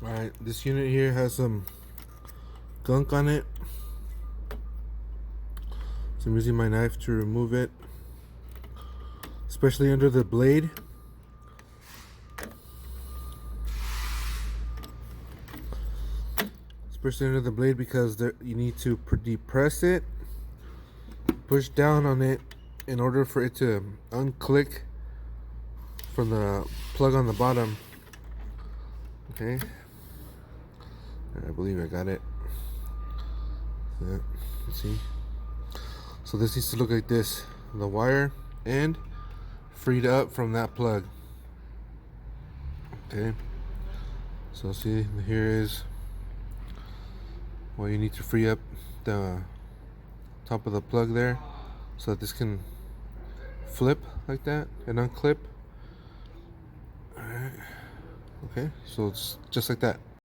Alright, this unit here has some gunk on it, so I'm using my knife to remove it, especially under the blade. Especially under the blade, because there, you need to depress it, push down on it in order for it to unclick from the plug on the bottom. Okay, I believe I got it. Yeah, let's see. So this needs to look like this: the wire end freed up from that plug. Okay, so see, here is well, you need to free up the top of the plug there so that this can flip like that and unclip. Alright, okay, so it's just like that.